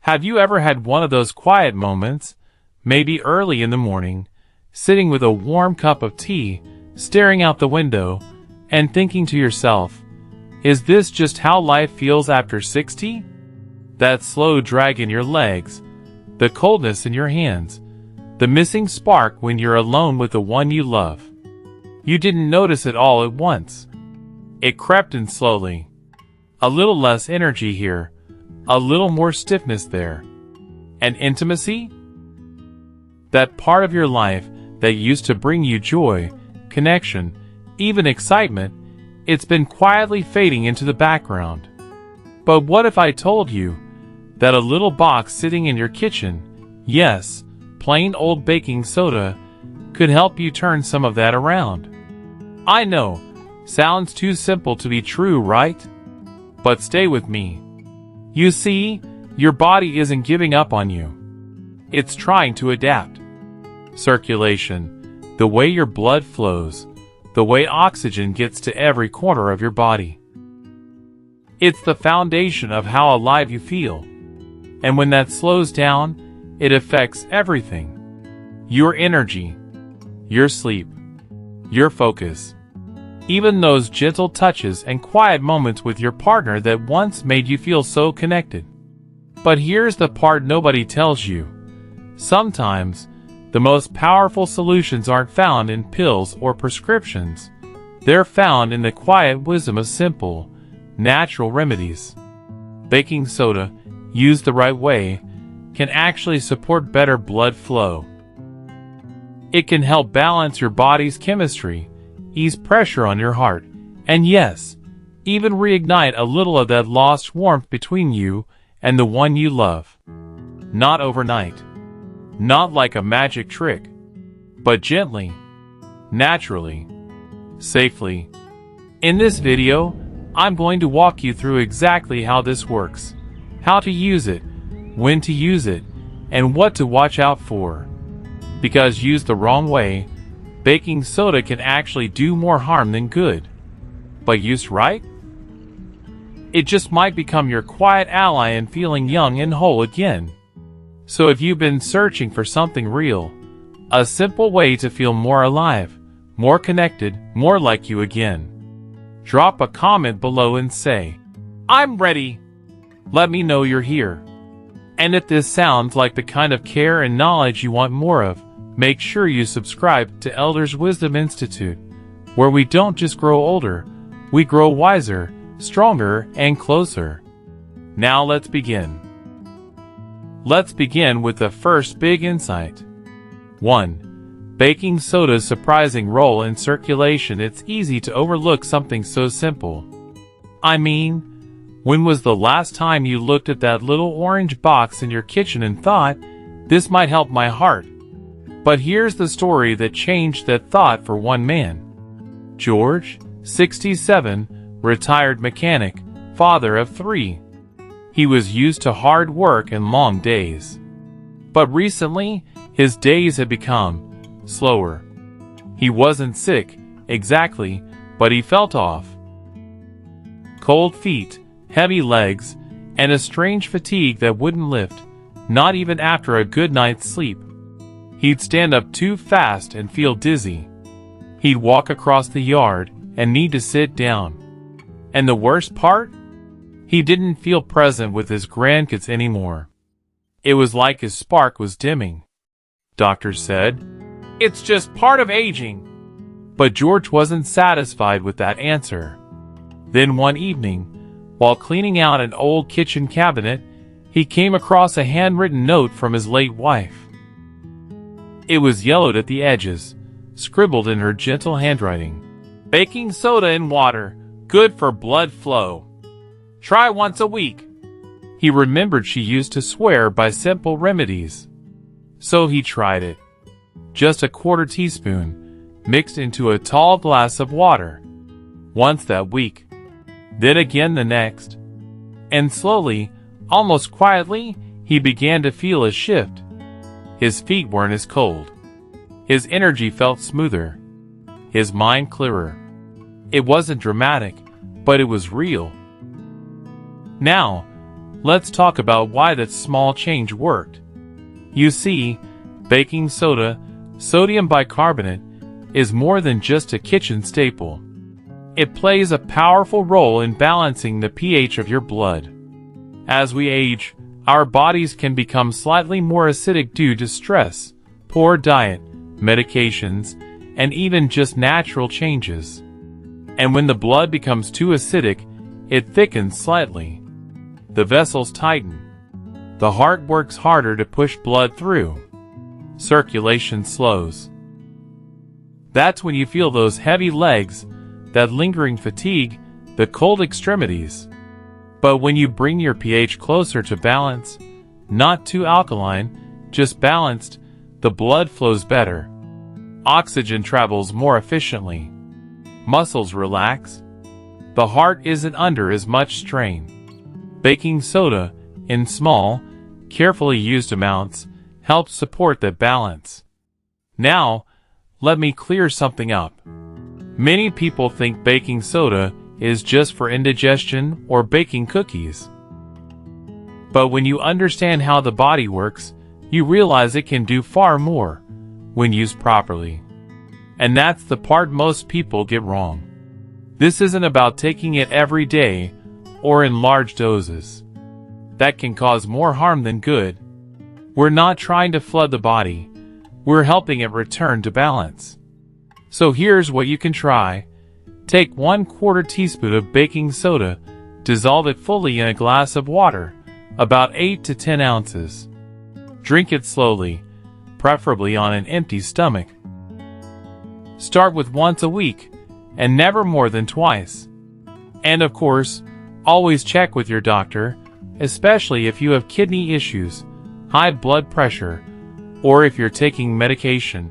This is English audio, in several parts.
Have you ever had one of those quiet moments, maybe early in the morning, sitting with a warm cup of tea, staring out the window, and thinking to yourself, is this just how life feels after 60? That slow drag in your legs, the coldness in your hands, the missing spark when you're alone with the one you love. You didn't notice it all at once. It crept in slowly. A little less energy here, a little more stiffness there. And intimacy? That part of your life that used to bring you joy, connection, even excitement, it's been quietly fading into the background. But what if I told you that a little box sitting in your kitchen, yes, plain old baking soda, could help you turn some of that around? I know, sounds too simple to be true, right? But stay with me. You see, your body isn't giving up on you. It's trying to adapt. Circulation, the way your blood flows, the way oxygen gets to every corner of your body. It's the foundation of how alive you feel. And when that slows down, it affects everything. Your energy, your sleep, your focus. Even those gentle touches and quiet moments with your partner that once made you feel so connected. But here's the part nobody tells you. Sometimes, the most powerful solutions aren't found in pills or prescriptions. They're found in the quiet wisdom of simple, natural remedies. Baking soda, used the right way, can actually support better blood flow. It can help balance your body's chemistry, ease pressure on your heart, and yes, even reignite a little of that lost warmth between you and the one you love. Not overnight. Not like a magic trick. But gently, naturally, safely. In this video, I'm going to walk you through exactly how this works, how to use it, when to use it, and what to watch out for. Because used the wrong way, baking soda can actually do more harm than good. But used right, it just might become your quiet ally in feeling young and whole again. So if you've been searching for something real, a simple way to feel more alive, more connected, more like you again, drop a comment below and say, I'm ready. Let me know you're here. And if this sounds like the kind of care and knowledge you want more of, make sure you subscribe to Elders Wisdom Institute, where we don't just grow older, we grow wiser, stronger, and closer. Now let's begin. Let's begin with the first big insight. 1. Baking soda's surprising role in circulation. It's easy to overlook something so simple. I mean, when was the last time you looked at that little orange box in your kitchen and thought, this might help my heart? But here's the story that changed that thought for one man. George, 67, retired mechanic, father of 3. He was used to hard work and long days. But recently, his days had become slower. He wasn't sick, exactly, but he felt off. Cold feet, heavy legs, and a strange fatigue that wouldn't lift, not even after a good night's sleep. He'd stand up too fast and feel dizzy. He'd walk across the yard and need to sit down. And the worst part? He didn't feel present with his grandkids anymore. It was like his spark was dimming. Doctors said, it's just part of aging. But George wasn't satisfied with that answer. Then one evening, while cleaning out an old kitchen cabinet, he came across a handwritten note from his late wife. It was yellowed at the edges, scribbled in her gentle handwriting. Baking soda in water, good for blood flow. Try once a week. He remembered she used to swear by simple remedies. So he tried it. Just a quarter teaspoon, mixed into a tall glass of water. Once that week. Then again the next. And slowly, almost quietly, he began to feel a shift. His feet weren't as cold. His energy felt smoother. His mind clearer. It wasn't dramatic, but it was real. Now, Let's talk about why that small change worked. You see, baking soda, sodium bicarbonate, is more than just a kitchen staple. It plays a powerful role in balancing the pH of your blood. As we age, our bodies can become slightly more acidic due to stress, poor diet, medications, and even just natural changes. And when the blood becomes too acidic, it thickens slightly. The vessels tighten. The heart works harder to push blood through. Circulation slows. That's when you feel those heavy legs, that lingering fatigue, the cold extremities. But when you bring your pH closer to balance, not too alkaline, just balanced, the blood flows better. Oxygen travels more efficiently. Muscles relax. The heart isn't under as much strain. Baking soda, in small, carefully used amounts, helps support that balance. Now, let me clear something up. Many people think baking soda is just for indigestion or baking cookies. But when you understand how the body works, you realize it can do far more when used properly. And that's the part most people get wrong. This isn't about taking it every day or in large doses. That can cause more harm than good. We're not trying to flood the body. We're helping it return to balance. So here's what you can try. Take 1/4 teaspoon of baking soda, dissolve it fully in a glass of water, about 8 to 10 ounces. Drink it slowly, preferably on an empty stomach. Start with once a week, and never more than twice. And of course, always check with your doctor, especially if you have kidney issues, high blood pressure, or if you're taking medication.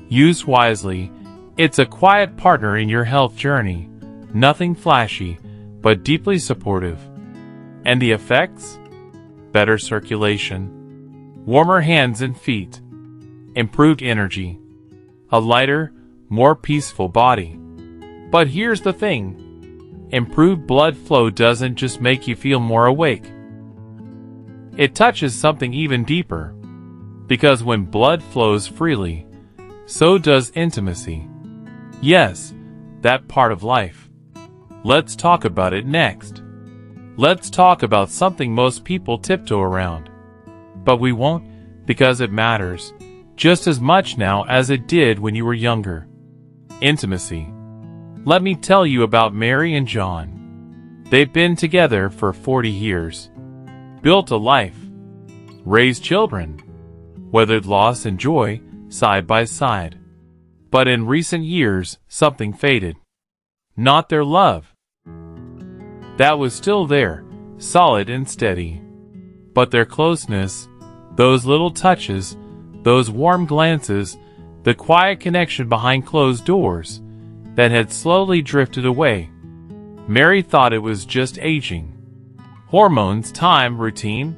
Use wisely. It's a quiet partner in your health journey, nothing flashy, but deeply supportive. And the effects? Better circulation, warmer hands and feet, improved energy, a lighter, more peaceful body. But here's the thing. Improved blood flow doesn't just make you feel more awake. It touches something even deeper. Because when blood flows freely, so does intimacy. Yes, that part of life. Let's talk about it next. Let's talk about something most people tiptoe around. But we won't, because it matters just as much now as it did when you were younger. Intimacy. Let me tell you about Mary and John. They've been together for 40 years. Built a life. Raised children. Weathered loss and joy, side by side. But in recent years, something faded. Not their love. That was still there, solid and steady. But their closeness, those little touches, those warm glances, the quiet connection behind closed doors, that had slowly drifted away. Mary thought it was just aging. Hormones, time, routine.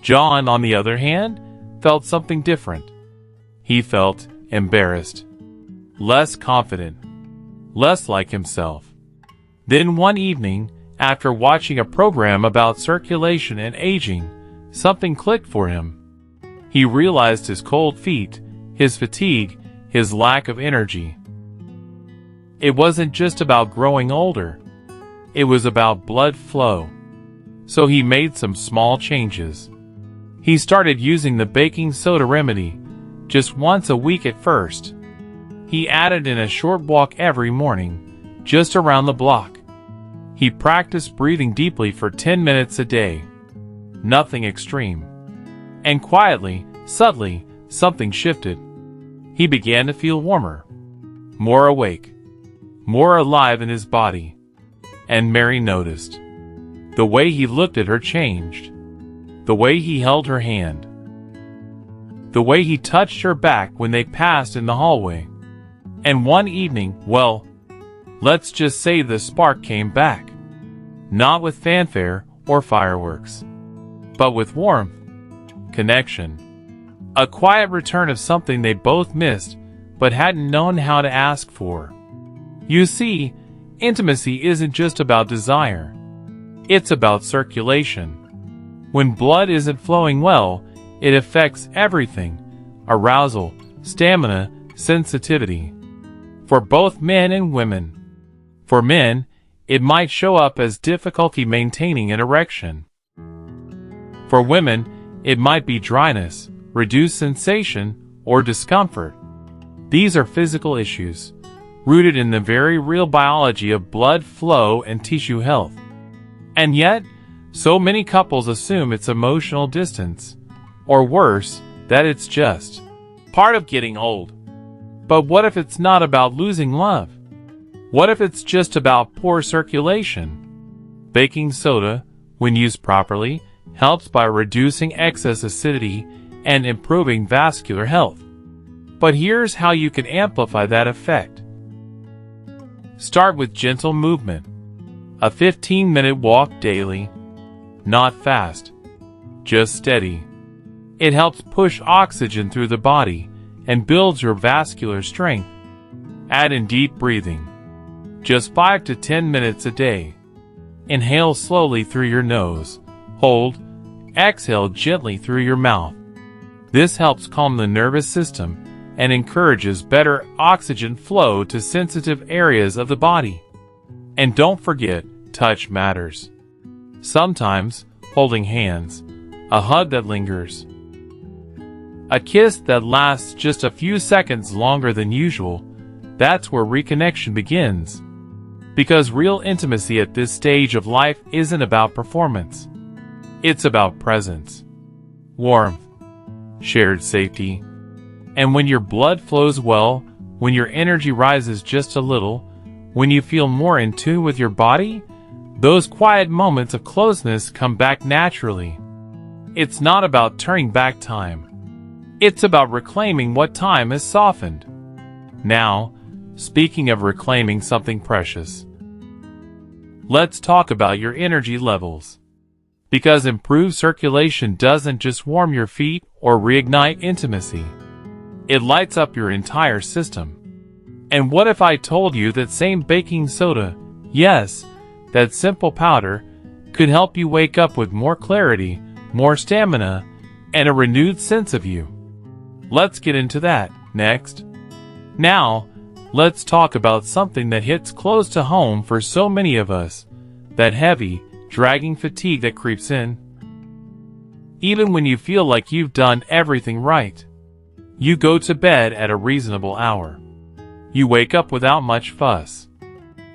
John, on the other hand, felt something different. He felt embarrassed. Less confident. Less like himself. Then one evening, after watching a program about circulation and aging, something clicked for him. He realized his cold feet, his fatigue, his lack of energy. It wasn't just about growing older. It was about blood flow. So he made some small changes. He started using the baking soda remedy, just once a week at first. He added in a short walk every morning, just around the block. He practiced breathing deeply for 10 minutes a day. Nothing extreme. And quietly, subtly, something shifted. He began to feel warmer, more awake, more alive in his body. And Mary noticed. The way he looked at her changed. The way he held her hand. The way he touched her back when they passed in the hallway. And one evening, well, let's just say the spark came back. Not with fanfare or fireworks, but with warmth, connection. A quiet return of something they both missed, but hadn't known how to ask for. You see, intimacy isn't just about desire. It's about circulation. When blood isn't flowing well, it affects everything: arousal, stamina, sensitivity. For both men and women. For men, it might show up as difficulty maintaining an erection. For women, it might be dryness, reduced sensation, or discomfort. These are physical issues, rooted in the very real biology of blood flow and tissue health. And yet, so many couples assume it's emotional distance, or worse, that it's just part of getting old. But what if it's not about losing love? What if it's just about poor circulation? Baking soda, when used properly, helps by reducing excess acidity and improving vascular health. But here's how you can amplify that effect. Start with gentle movement. A 15-minute walk daily. Not fast, just steady. It helps push oxygen through the body and builds your vascular strength. Add in deep breathing. Just 5 to 10 minutes a day. Inhale slowly through your nose. Hold. Exhale gently through your mouth. This helps calm the nervous system and encourages better oxygen flow to sensitive areas of the body. And don't forget, touch matters. Sometimes, holding hands, a hug that lingers, a kiss that lasts just a few seconds longer than usual, that's where reconnection begins. Because real intimacy at this stage of life isn't about performance. It's about presence, warmth, shared safety. And when your blood flows well, when your energy rises just a little, when you feel more in tune with your body, those quiet moments of closeness come back naturally. It's not about turning back time. It's about reclaiming what time has softened. Now, speaking of reclaiming something precious, let's talk about your energy levels. Because improved circulation doesn't just warm your feet or reignite intimacy. It lights up your entire system. And what if I told you that same baking soda, yes, that simple powder, could help you wake up with more clarity, more stamina, and a renewed sense of you? Let's get into that next. Now, let's talk about something that hits close to home for so many of us, that heavy, dragging fatigue that creeps in. Even when you feel like you've done everything right. You go to bed at a reasonable hour. You wake up without much fuss.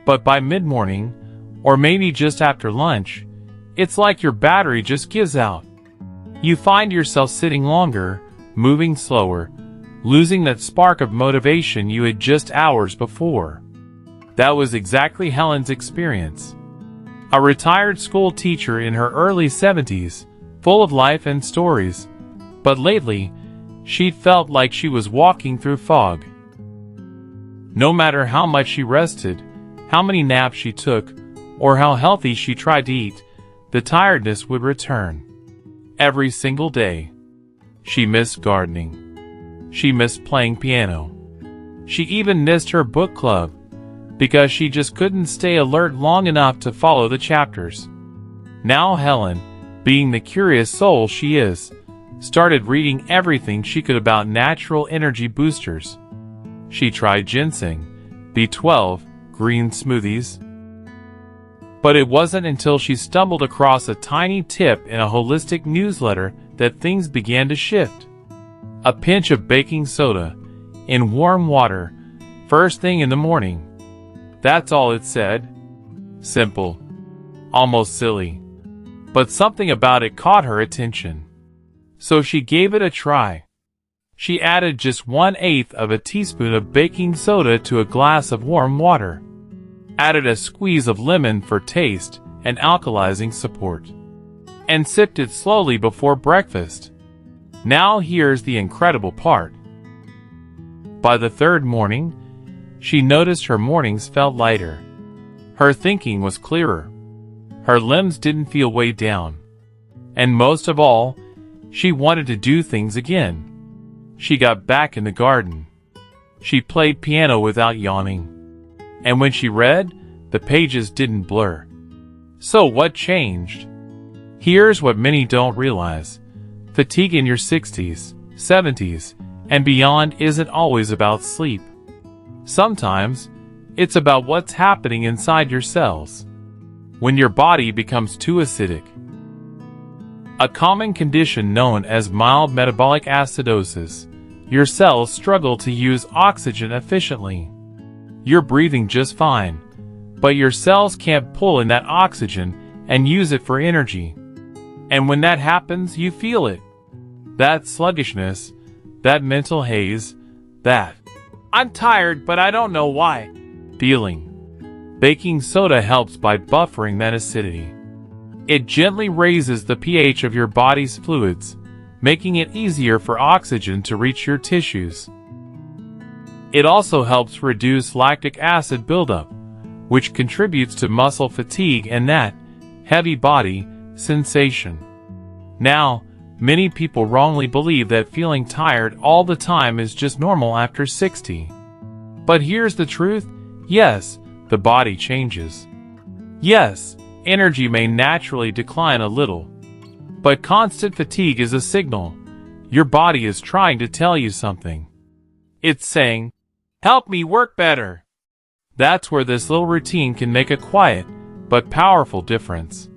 But by mid-morning, or maybe just after lunch, it's like your battery just gives out. You find yourself sitting longer, moving slower, losing that spark of motivation you had just hours before. That was exactly Helen's experience. A retired school teacher in her early 70s, full of life and stories. But lately, she felt like she was walking through fog. No matter how much she rested, how many naps she took, or how healthy she tried to eat, the tiredness would return. Every single day. She missed gardening. She missed playing piano. She even missed her book club, because she just couldn't stay alert long enough to follow the chapters. Now Helen, being the curious soul she is, started reading everything she could about natural energy boosters. She tried ginseng, B12, green smoothies. But it wasn't until she stumbled across a tiny tip in a holistic newsletter that things began to shift. A pinch of baking soda, in warm water, first thing in the morning. That's all it said. Simple. Almost silly. But something about it caught her attention. So she gave it a try. She added just 1/8 of a teaspoon of baking soda to a glass of warm water. Added a squeeze of lemon for taste and alkalizing support. And sipped it slowly before breakfast. Now here's the incredible part. By the third morning, she noticed her mornings felt lighter. Her thinking was clearer. Her limbs didn't feel weighed down. And most of all, she wanted to do things again. She got back in the garden. She played piano without yawning. And when she read, the pages didn't blur. So what changed? Here's what many don't realize. Fatigue in your 60s, 70s, and beyond isn't always about sleep. Sometimes, it's about what's happening inside your cells. When your body becomes too acidic. A common condition known as mild metabolic acidosis. Your cells struggle to use oxygen efficiently. You're breathing just fine, but your cells can't pull in that oxygen and use it for energy. And when that happens, you feel it. That sluggishness, that mental haze, that "I'm tired but I don't know why" feeling. Baking soda helps by buffering that acidity. It gently raises the pH of your body's fluids, making it easier for oxygen to reach your tissues. It also helps reduce lactic acid buildup, which contributes to muscle fatigue and that heavy body sensation. Now, many people wrongly believe that feeling tired all the time is just normal after 60. But here's the truth. Yes, the body changes. Yes, energy may naturally decline a little. But constant fatigue is a signal. Your body is trying to tell you something. It's saying, "Help me work better." That's where this little routine can make a quiet but powerful difference.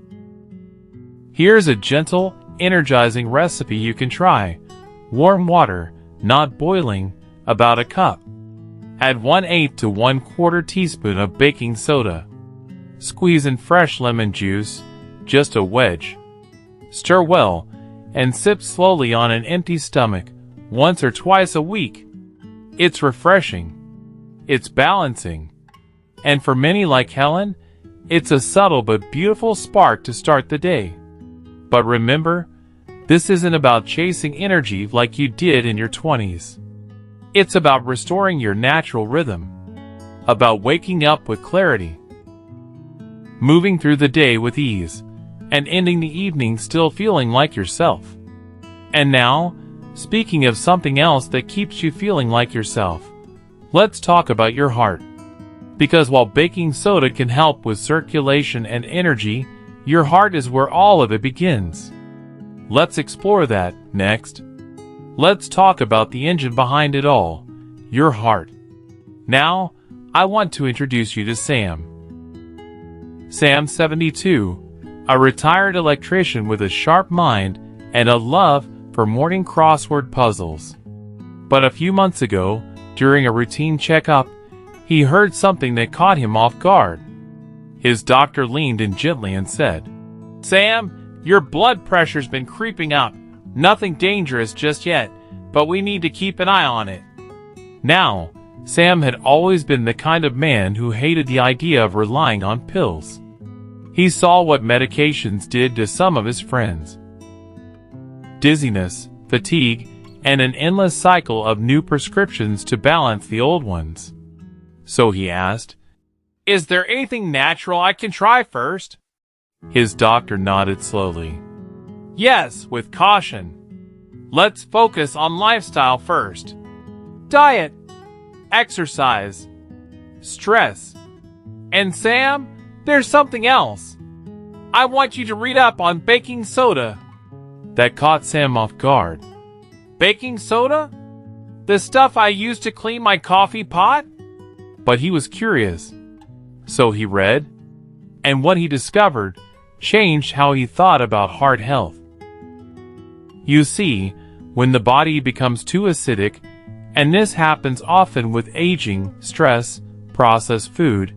Here's a gentle, energizing recipe you can try. Warm water, not boiling, about a cup. Add 1/8 to 1/4 teaspoon of baking soda. Squeeze in fresh lemon juice, just a wedge. Stir well, and sip slowly on an empty stomach, once or twice a week. It's refreshing. It's balancing. And for many like Helen, it's a subtle but beautiful spark to start the day. But remember, this isn't about chasing energy like you did in your 20s. It's about restoring your natural rhythm. About waking up with clarity. Moving through the day with ease, and ending the evening still feeling like yourself. And now, speaking of something else that keeps you feeling like yourself, let's talk about your heart. Because while baking soda can help with circulation and energy, your heart is where all of it begins. Let's explore that next. Let's talk about the engine behind it all, your heart. Now, I want to introduce you to Sam. Sam, 72, a retired electrician with a sharp mind and a love for morning crossword puzzles. But a few months ago, during a routine checkup, he heard something that caught him off guard. His doctor leaned in gently and said, "Sam, your blood pressure's been creeping up. Nothing dangerous just yet, but we need to keep an eye on it." Now, Sam had always been the kind of man who hated the idea of relying on pills. He saw what medications did to some of his friends. Dizziness, fatigue, and an endless cycle of new prescriptions to balance the old ones. So he asked, "Is there anything natural I can try first?" His doctor nodded slowly. "Yes, with caution. Let's focus on lifestyle first. Diet, exercise, stress. And Sam, there's something else. I want you to read up on baking soda." That caught Sam off guard. Baking soda? The stuff I use to clean my coffee pot? But he was curious. So he read, and what he discovered changed how he thought about heart health. You see, when the body becomes too acidic, and this happens often with aging, stress, processed food,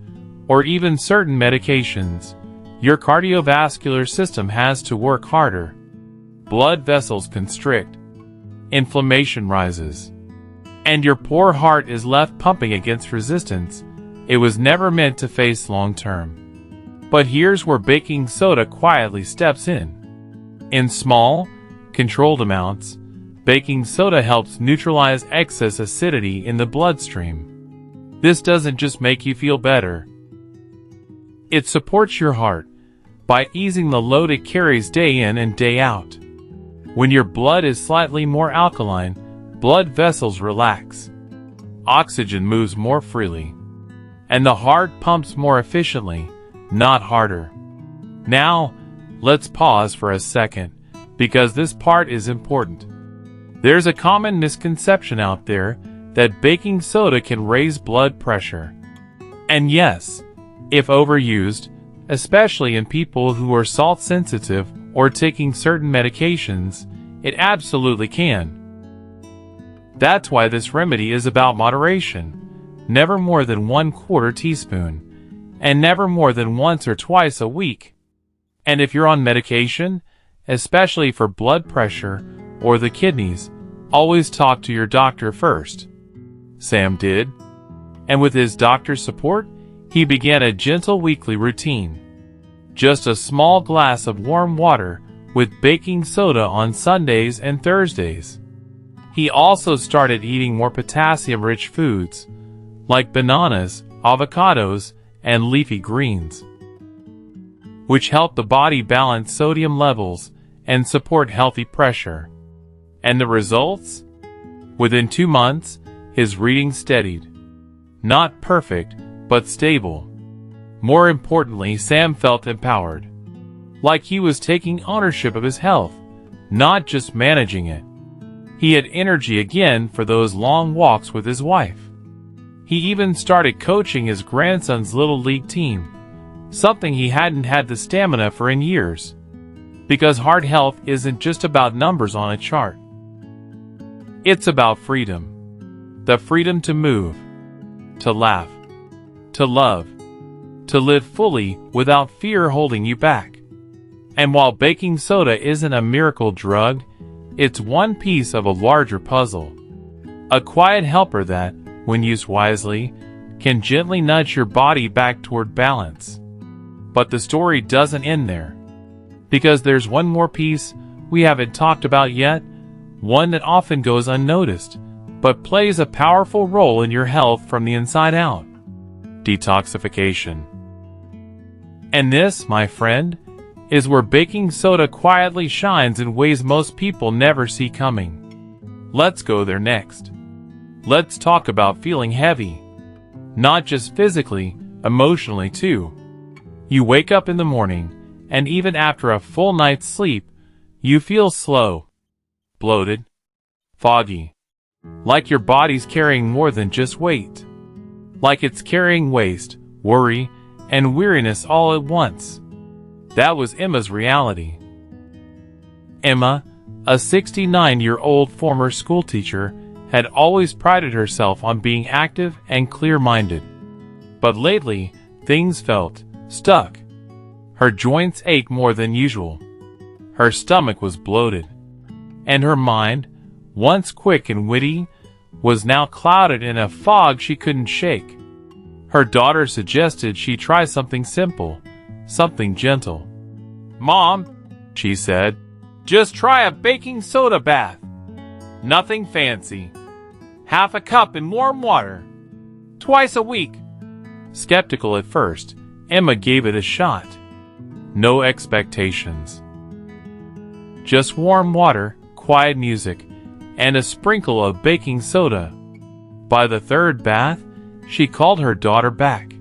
or even certain medications, your cardiovascular system has to work harder. Blood vessels constrict. Inflammation rises. And your poor heart is left pumping against resistance it was never meant to face long term. But here's where baking soda quietly steps in. In small, controlled amounts, baking soda helps neutralize excess acidity in the bloodstream. This doesn't just make you feel better. It supports your heart by easing the load it carries day in and day out. When your blood is slightly more alkaline, blood vessels relax. Oxygen moves more freely. And the heart pumps more efficiently, not harder. Now, Let's pause for a second, because this part is important. There's a common misconception out there that baking soda can raise blood pressure. And yes, if overused, especially in people who are salt sensitive or taking certain medications, it absolutely can. That's why this remedy is about moderation. Never more than 1/4 teaspoon, and never more than once or twice a week. And if you're on medication, especially for blood pressure or the kidneys, always talk to your doctor first. Sam did. And with his doctor's support, he began a gentle weekly routine. Just a small glass of warm water with baking soda on Sundays and Thursdays. He also started eating more potassium-rich foods, like bananas, avocados, and leafy greens, which help the body balance sodium levels and support healthy pressure. And the results? Within 2 months, his reading steadied. Not perfect, but stable. More importantly, Sam felt empowered. Like he was taking ownership of his health, not just managing it. He had energy again for those long walks with his wife. He even started coaching his grandson's little league team, something he hadn't had the stamina for in years. Because heart health isn't just about numbers on a chart. It's about freedom. The freedom to move, to laugh, to love, to live fully without fear holding you back. And while baking soda isn't a miracle drug, it's one piece of a larger puzzle. A quiet helper that, when used wisely, can gently nudge your body back toward balance. But the story doesn't end there. Because there's one more piece we haven't talked about yet, one that often goes unnoticed, but plays a powerful role in your health from the inside out. Detoxification. And this, my friend, is where baking soda quietly shines in ways most people never see coming. Let's go there next. Let's talk about feeling heavy. Not just physically, emotionally too. You wake up in the morning, and even after a full night's sleep, you feel slow, bloated, foggy. Like your body's carrying more than just weight. Like it's carrying waste, worry, and weariness all at once. That was Emma's reality. Emma, a 69-year-old former schoolteacher, had always prided herself on being active and clear-minded. But lately, things felt stuck. Her joints ached more than usual. Her stomach was bloated. And her mind, once quick and witty, was now clouded in a fog she couldn't shake. Her daughter suggested she try something simple, something gentle. "Mom," she said, "just try a baking soda bath. Nothing fancy. Half a cup in warm water. Twice a week." Skeptical at first, Emma gave it a shot. No expectations. Just warm water, quiet music, and a sprinkle of baking soda. By the third bath, she called her daughter back.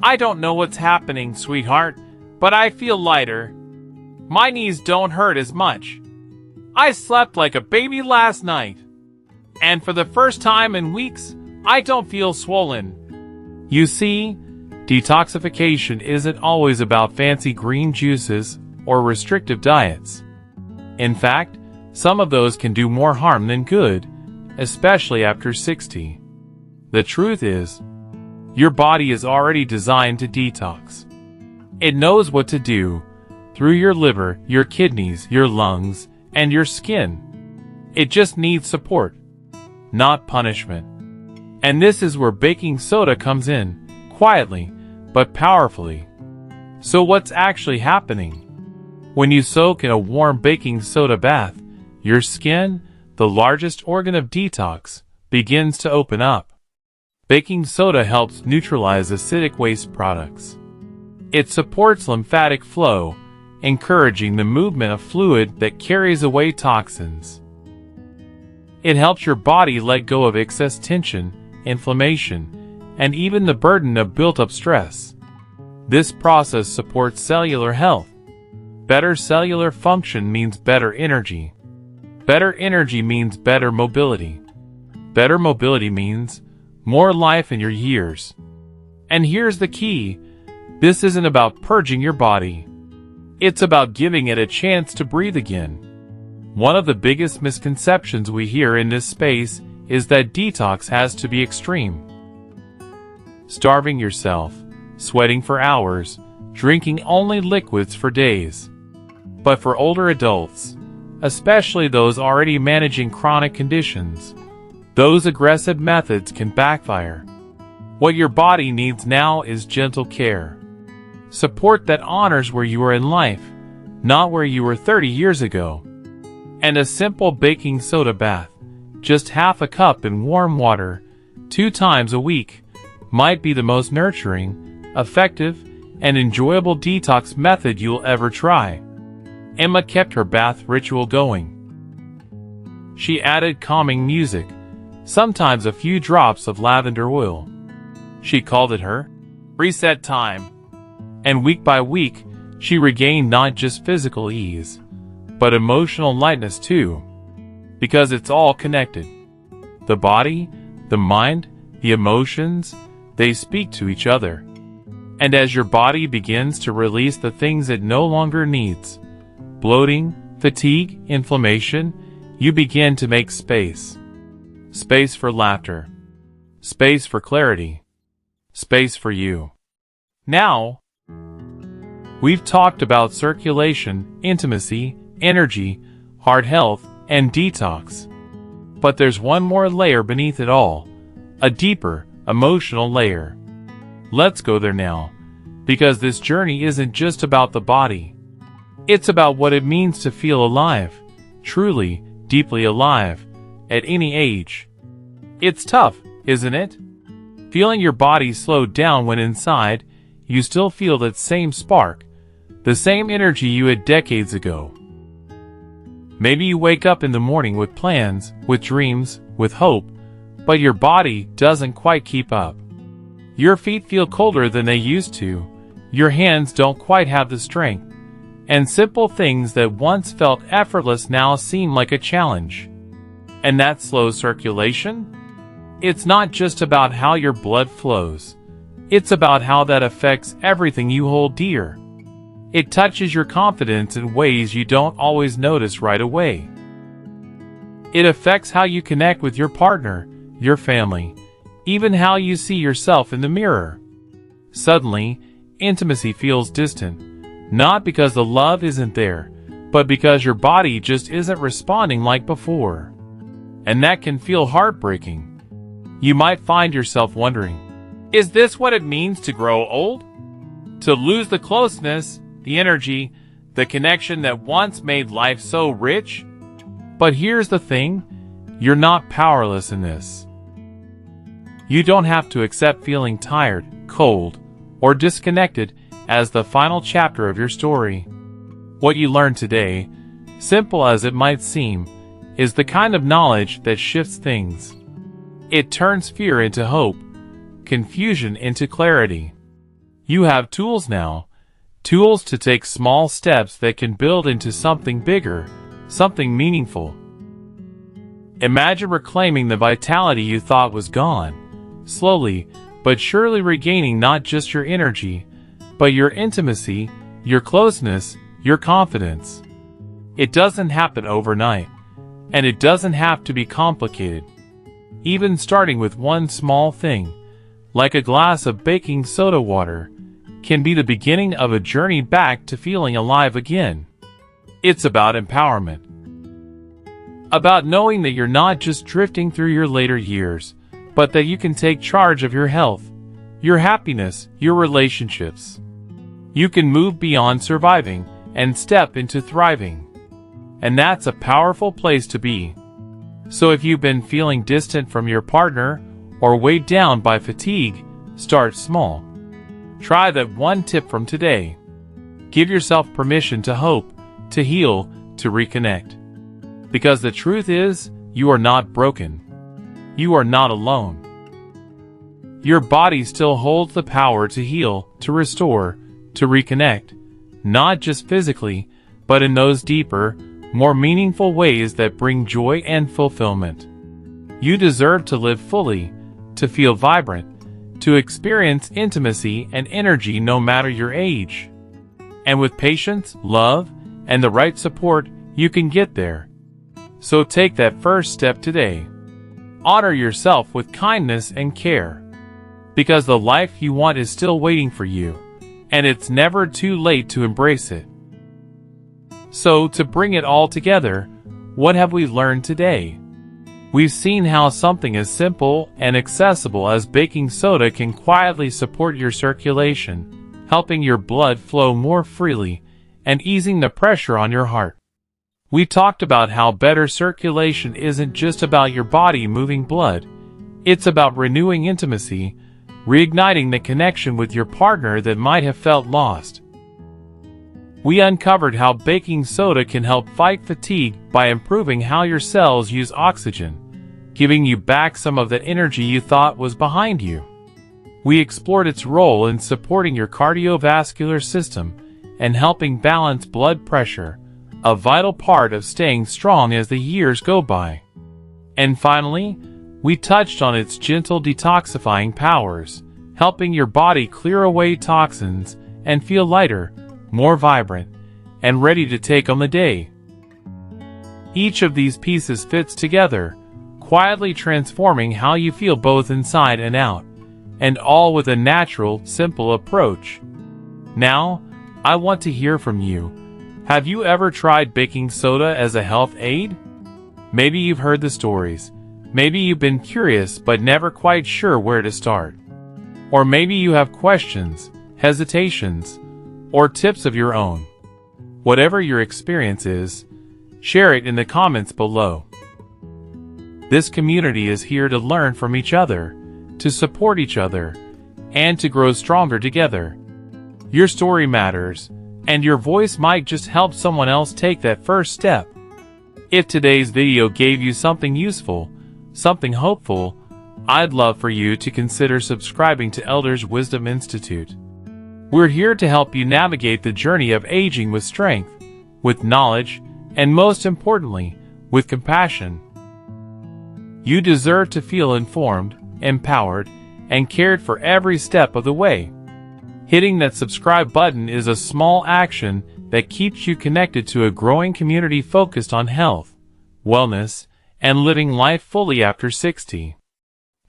"I don't know what's happening, sweetheart, but I feel lighter. My knees don't hurt as much. I slept like a baby last night. And for the first time in weeks, I don't feel swollen." You see, detoxification isn't always about fancy green juices or restrictive diets. In fact, some of those can do more harm than good, especially after 60. The truth is, your body is already designed to detox. It knows what to do through your liver, your kidneys, your lungs, and your skin. It just needs support, not punishment. And this is where baking soda comes in, quietly, but powerfully. So what's actually happening? When you soak in a warm baking soda bath, your skin, the largest organ of detox, begins to open up. Baking soda helps neutralize acidic waste products. It supports lymphatic flow, encouraging the movement of fluid that carries away toxins. It helps your body let go of excess tension, inflammation, and even the burden of built-up stress. This process supports cellular health. better cellular function means better energy. Better energy means better mobility. Better mobility means more life in your years. And here's the key. This isn't about purging your body. It's about giving it a chance to breathe again. One of the biggest misconceptions we hear in this space is that detox has to be extreme. Starving yourself, sweating for hours, drinking only liquids for days. But for older adults, especially those already managing chronic conditions, those aggressive methods can backfire. What your body needs now is gentle care. Support that honors where you are in life, not where you were 30 years ago. And a simple baking soda bath, just half a cup in warm water, 2 times a week, might be the most nurturing, effective, and enjoyable detox method you'll ever try. Emma kept her bath ritual going. She added calming music, sometimes a few drops of lavender oil. She called it her reset time. And week by week, she regained not just physical ease, but emotional lightness too. Because it's all connected. The body, the mind, the emotions, they speak to each other. And as your body begins to release the things it no longer needs, bloating, fatigue, inflammation, you begin to make space. Space for laughter. Space for clarity. Space for you. Now, we've talked about circulation, intimacy, energy, heart health, and detox. But there's one more layer beneath it all, a deeper, emotional layer. Let's go there now, because this journey isn't just about the body. It's about what it means to feel alive, truly, deeply alive, at any age. It's tough, isn't it? Feeling your body slow down when inside, you still feel that same spark, the same energy you had decades ago. Maybe you wake up in the morning with plans, with dreams, with hope, but your body doesn't quite keep up. Your feet feel colder than they used to, your hands don't quite have the strength, and simple things that once felt effortless now seem like a challenge. And that slow circulation? It's not just about how your blood flows. It's about how that affects everything you hold dear. It touches your confidence in ways you don't always notice right away. It affects how you connect with your partner, your family, even how you see yourself in the mirror. Suddenly, intimacy feels distant, not because the love isn't there, but because your body just isn't responding like before. And that can feel heartbreaking. You might find yourself wondering, is this what it means to grow old? To lose the closeness, the energy, the connection that once made life so rich? But here's the thing, you're not powerless in this. You don't have to accept feeling tired, cold, or disconnected as the final chapter of your story. What you learn today, simple as it might seem, is the kind of knowledge that shifts things. It turns fear into hope, confusion into clarity. You have tools now, tools to take small steps that can build into something bigger, something meaningful. Imagine reclaiming the vitality you thought was gone, slowly but surely regaining not just your energy, but your intimacy, your closeness, your confidence. It doesn't happen overnight, and it doesn't have to be complicated. Even starting with one small thing, like a glass of baking soda water, can be the beginning of a journey back to feeling alive again. It's about empowerment. About knowing that you're not just drifting through your later years, but that you can take charge of your health, your happiness, your relationships. You can move beyond surviving and step into thriving. And that's a powerful place to be. So if you've been feeling distant from your partner or weighed down by fatigue, start small. Try that one tip from today. Give yourself permission to hope, to heal, to reconnect. Because the truth is, you are not broken. You are not alone. Your body still holds the power to heal, to restore, to reconnect, not just physically, but in those deeper, more meaningful ways that bring joy and fulfillment. You deserve to live fully, to feel vibrant, to experience intimacy and energy no matter your age. And with patience, love, and the right support, you can get there. So take that first step today. Honor yourself with kindness and care, because the life you want is still waiting for you, and it's never too late to embrace it. So, to bring it all together, what have we learned today? We've seen how something as simple and accessible as baking soda can quietly support your circulation, helping your blood flow more freely and easing the pressure on your heart. We talked about how better circulation isn't just about your body moving blood, it's about renewing intimacy, reigniting the connection with your partner that might have felt lost. We uncovered how baking soda can help fight fatigue by improving how your cells use oxygen, giving you back some of that energy you thought was behind you. We explored its role in supporting your cardiovascular system and helping balance blood pressure, a vital part of staying strong as the years go by. And finally, we touched on its gentle detoxifying powers, helping your body clear away toxins and feel lighter, more vibrant, and ready to take on the day. Each of these pieces fits together, quietly transforming how you feel both inside and out, and all with a natural, simple approach. Now, I want to hear from you. Have you ever tried baking soda as a health aid? Maybe you've heard the stories. Maybe you've been curious but never quite sure where to start. Or maybe you have questions, hesitations, or tips of your own. Whatever your experience is, share it in the comments below. This community is here to learn from each other, to support each other, and to grow stronger together. Your story matters, and your voice might just help someone else take that first step. If today's video gave you something useful, something hopeful, I'd love for you to consider subscribing to Elders Wisdom Institute. We're here to help you navigate the journey of aging with strength, with knowledge, and most importantly, with compassion. You deserve to feel informed, empowered, and cared for every step of the way. Hitting that subscribe button is a small action that keeps you connected to a growing community focused on health, wellness, and living life fully after 60.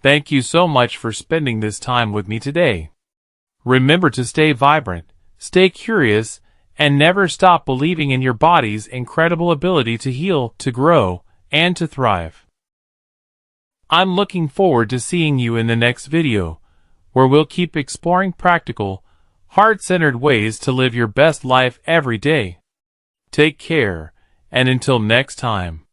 Thank you so much for spending this time with me today. Remember to stay vibrant, stay curious, and never stop believing in your body's incredible ability to heal, to grow, and to thrive. I'm looking forward to seeing you in the next video, where we'll keep exploring practical, heart-centered ways to live your best life every day. Take care, and until next time.